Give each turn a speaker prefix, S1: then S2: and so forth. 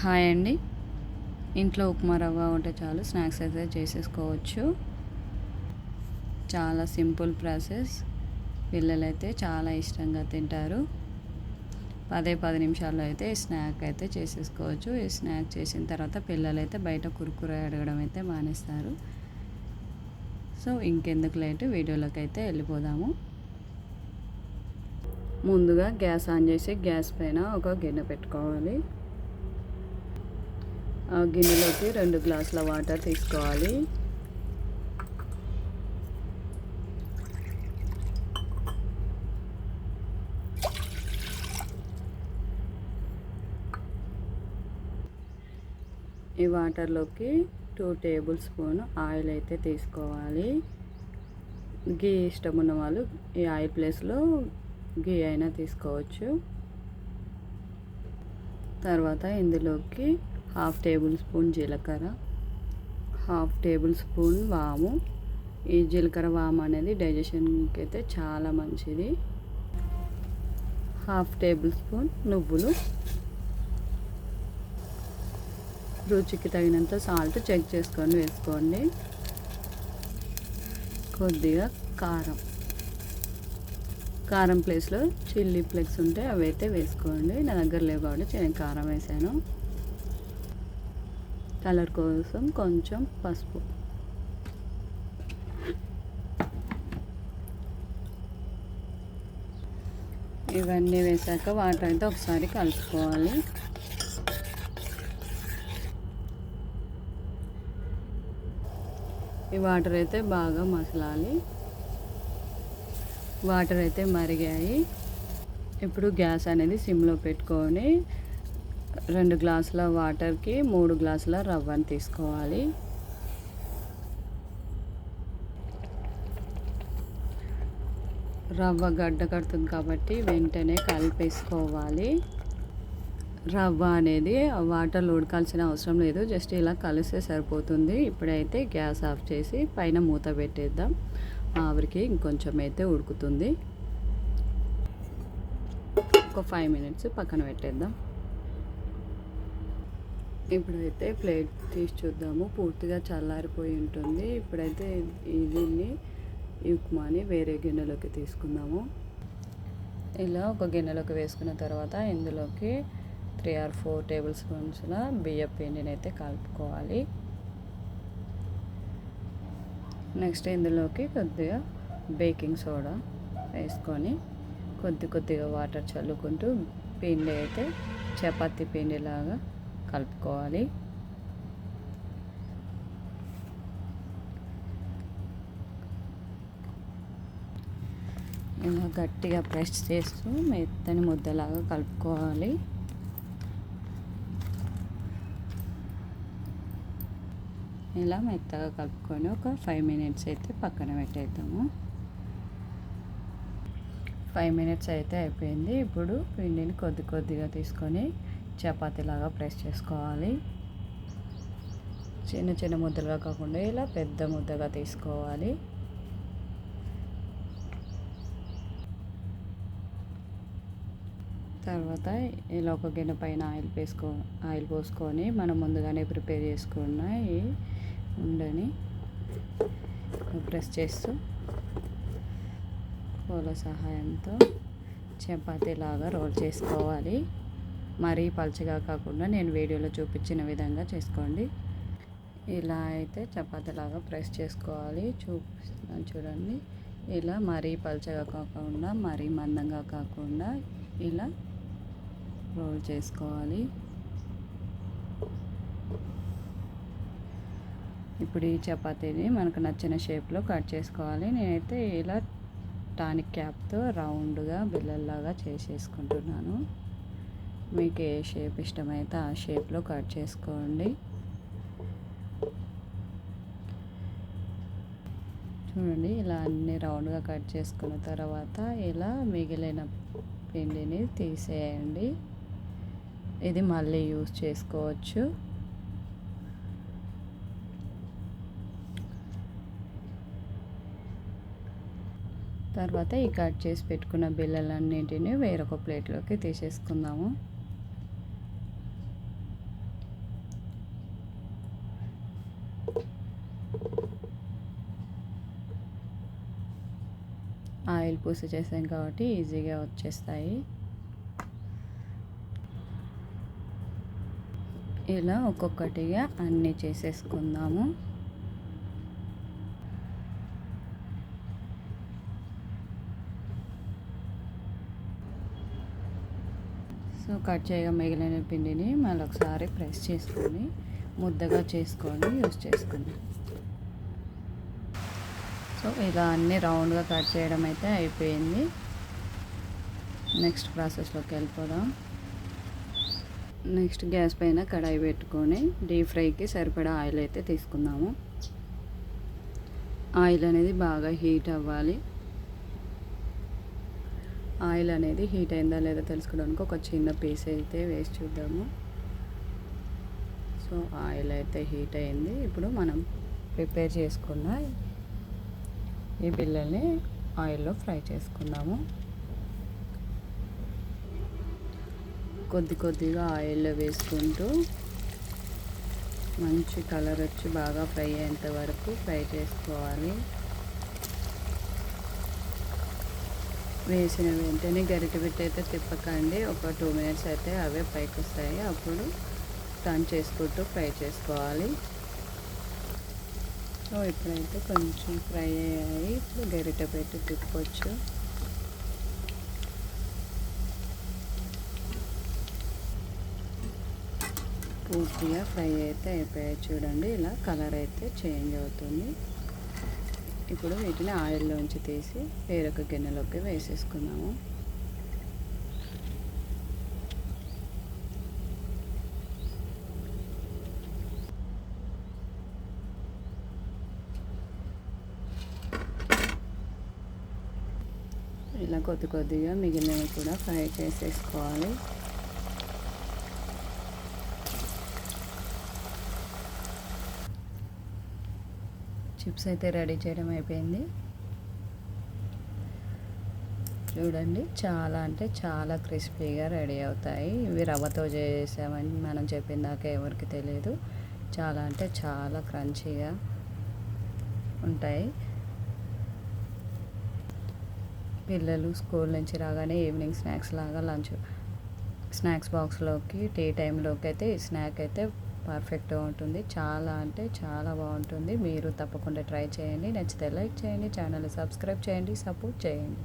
S1: Hi అండి. ఇంట్లో ఉప్మా రవ్వ ఉంటే చాలు స్నాక్స్ అయితే చేసేసుకోవచ్చు. చాలా సింపుల్ ప్రాసెస్. పిల్లలైతే చాలా ఇష్టంగా తింటారు. 10 నిమిషాల్లో అయితే ఈ స్నాక్ అయితే చేసేసుకోవచ్చు. ఈ స్నాక్ చేసిన తర్వాత పిల్లలైతే బయట కుర్కురే అడగడం అయితే మానేస్తారు. సో ఇంకెందుకు లేటు, వీడియోలోకి అయితే వెళ్ళిపోదాము. ముందుగా గ్యాస్ ఆన్ చేసి గ్యాస్ పైన ఒక గిన్నె పెట్టుకోవాలి. ఆ గిన్నెలోకి 2 గ్లాసుల వాటర్ తీసుకోవాలి. ఈ వాటర్లోకి 2 టేబుల్ స్పూన్ ఆయిల్ అయితే తీసుకోవాలి. గీ ఇష్టం ఉన్న వాళ్ళు ఈ ఆయిల్ ప్లేస్లో గీ అయినా తీసుకోవచ్చు. తర్వాత ఇందులోకి 1/2 టేబుల్ స్పూన్ జీలకర్ర, 1/2 టేబుల్ స్పూన్ వాము. ఈ జీలకర్ర వాము అనేది డైజెషన్కి అయితే చాలా మంచిది. 1/2 టేబుల్ స్పూన్ నువ్వులు, రుచికి తగినంత సాల్ట్ చెక్ చేసుకొని వేసుకోండి. కొద్దిగా కారం ప్లేస్లో చిల్లీ ఫ్లేక్స్ ఉంటే అవి అయితే వేసుకోండి. నా దగ్గర లేవు కాబట్టి నేను కారం వేసాను. కలర్ కోసం కొంచెం పసుపు. ఇవన్నీ వేసాక వాటర్ అయితే ఒకసారి కలుపుకోవాలి. ఈ వాటర్ అయితే బాగా మసలాలి. వాటర్ అయితే మరిగాయి. ఇప్పుడు గ్యాస్ అనేది సిమ్లో పెట్టుకొని 2 గ్లాసుల వాటర్కి 3 గ్లాసుల రవ్వని తీసుకోవాలి. రవ్వ గడ్డ కడుతుంది కాబట్టి వెంటనే కలిపేసుకోవాలి. రవ్వ అనేది వాటర్లో ఉడకాల్సిన అవసరం లేదు, జస్ట్ ఇలా కలిస్తే సరిపోతుంది. ఇప్పుడైతే గ్యాస్ ఆఫ్ చేసి పైన మూత పెట్టేద్దాం. ఆవిరికి ఇంకొంచెం అయితే ఉడుకుతుంది. ఒక 5 మినిట్స్ పక్కన పెట్టేద్దాం. ఇప్పుడైతే ప్లేట్ తీసి చూద్దాము. పూర్తిగా చల్లారిపోయి ఉంటుంది. ఇప్పుడైతే దీన్ని ఈ ఉప్మాని వేరే గిన్నెలోకి తీసుకుందాము. ఇలా ఒక గిన్నెలోకి వేసుకున్న తర్వాత ఇందులోకి 3 or 4 టేబుల్ స్పూన్స్ల బియ్యం పిండిని అయితే కలుపుకోవాలి. నెక్స్ట్ ఇందులోకి కొద్దిగా బేకింగ్ సోడా వేసుకొని కొద్దిగా వాటర్ చల్లుకుంటూ పిండి అయితే చపాతీ పిండిలాగా కలుపుకోవాలి. ఇలా గట్టిగా ప్రెస్ చేస్తూ మెత్తని ముద్దలాగా కలుపుకోవాలి. ఇలా మెత్తగా కలుపుకొని ఒక 5 మినిట్స్ అయితే పక్కన పెట్టేద్దాము. 5 మినిట్స్ అయితే అయిపోయింది. ఇప్పుడు పిండిని కొద్దిగా తీసుకొని చపాతీలాగా ప్రెస్ చేసుకోవాలి. చిన్న ముద్దలుగా కాకుండా ఇలా పెద్ద ముద్దగా తీసుకోవాలి. తర్వాత ఇలా ఒక గిన్నె పైన ఆయిల్ పోసుకొని మనం ముందుగానే ప్రిపేర్ చేసుకున్న ఈ ఉండని ప్రెస్ చేస్తూ కోల సహాయంతో చపాతీలాగా రోల్ చేసుకోవాలి. మరీ పలుచగా కాకుండా నేను వీడియోలో చూపించిన విధంగా చేసుకోండి. ఇలా అయితే చపాతీలాగా ప్రెస్ చేసుకోవాలి. చూపిస్తున్నాను చూడండి. ఇలా మరీ పలుచగా కాకుండా మరీ మందంగా కాకుండా ఇలా రోల్ చేసుకోవాలి. ఇప్పుడు ఈ చపాతీని మనకు నచ్చిన షేప్లో కట్ చేసుకోవాలి. నేనైతే ఇలా టానిక్ క్యాప్తో రౌండ్గా బిల్లల్లాగా చేసేసుకుంటున్నాను. మీకు ఏ షేప్ ఇష్టమైతే ఆ షేప్లో కట్ చేసుకోండి. చూడండి, ఇలా అన్ని రౌండ్గా కట్ చేసుకున్న తర్వాత ఇలా మిగిలిన పిండిని తీసేయండి. ఇది మళ్ళీ యూజ్ చేసుకోవచ్చు. తర్వాత ఈ కట్ చేసి పెట్టుకున్న బిళ్ళలన్నింటినీ వేరొక ప్లేట్లోకి తీసేసుకుందాము. ఆయిల్ పూసి చేసాం కాబట్టి ఈజీగా వచ్చేస్తాయి. ఇలా ఒక్కొక్కటిగా అన్నీ చేసేసుకుందాము. సో కట్ చేయగా మిగిలిన పిండిని మళ్ళీ ఒకసారి ప్రెస్ చేసుకొని ముద్దగా చేసుకొని యూస్ చేసుకుందాం. సో ఇలా అన్నీ రౌండ్గా కట్ చేయడం అయితే అయిపోయింది. నెక్స్ట్ ప్రాసెస్లోకి వెళ్ళిపోదాం. నెక్స్ట్ గ్యాస్ పైన కడాయి పెట్టుకొని డీప్ ఫ్రైకి సరిపడా ఆయిల్ అయితే తీసుకుందాము. ఆయిల్ అనేది బాగా హీట్ అవ్వాలి. ఆయిల్ అనేది హీట్ అయిందా లేదా తెలుసుకోవడానికి ఒక చిన్న పీస్ అయితే వేసి చూద్దాము. సో ఆయిల్ అయితే హీట్ అయింది. ఇప్పుడు మనం ప్రిపేర్ చేసుకున్న ఈ బిళ్ళల్ని ఆయిల్లో ఫ్రై చేసుకుందాము. కొద్దిగా ఆయిల్లో వేసుకుంటూ మంచి కలర్ వచ్చి బాగా ఫ్రై అయ్యేంత వరకు ఫ్రై చేసుకోవాలి. వేసిన వెంటనే గరిటె పెట్టి అయితే తిప్పకండి. ఒక 2 మినిట్స్ అయితే అవే పైకి వస్తాయి. అప్పుడు టర్న్ చేసుకుంటూ ఫ్రై చేసుకోవాలి. సో ఇప్పుడైతే కొంచెం ఫ్రై అయ్యాయి. ఇప్పుడు గరిటె పెట్టి తిప్పొచ్చు. పూర్తిగా ఫ్రై అయితే అయిపోయాయి. చూడండి ఇలా కలర్ అయితే చేంజ్ అవుతుంది. ఇప్పుడు వీటిని ఆయిల్లోంచి తీసి వేరొక గిన్నెలోకి వేసేసుకున్నాము. ఇలా కొద్దిగా మిగిలినవి కూడా ఫ్రై చేసేసుకోవాలి. చిప్స్ అయితే రెడీ చేయడం అయిపోయింది. చూడండి చాలా అంటే చాలా క్రిస్పీగా రెడీ అవుతాయి. ఇవి రవ్వతో చేసామని మనం చెప్పిందాక ఎవరికి తెలియదు. చాలా అంటే చాలా క్రంచీగా ఉంటాయి. పిల్లలు స్కూల్ నుంచి రాగానే ఈవినింగ్ స్నాక్స్ లాగా స్నాక్స్ బాక్స్లోకి టీ టైంలోకి అయితే ఈ స్నాక్ అయితే పర్ఫెక్ట్గా ఉంటుంది. చాలా అంటే చాలా బాగుంటుంది. మీరు తప్పకుండా ట్రై చేయండి. నచ్చితే లైక్ చేయండి, ఛానల్ని సబ్స్క్రైబ్ చేయండి, సపోర్ట్ చేయండి.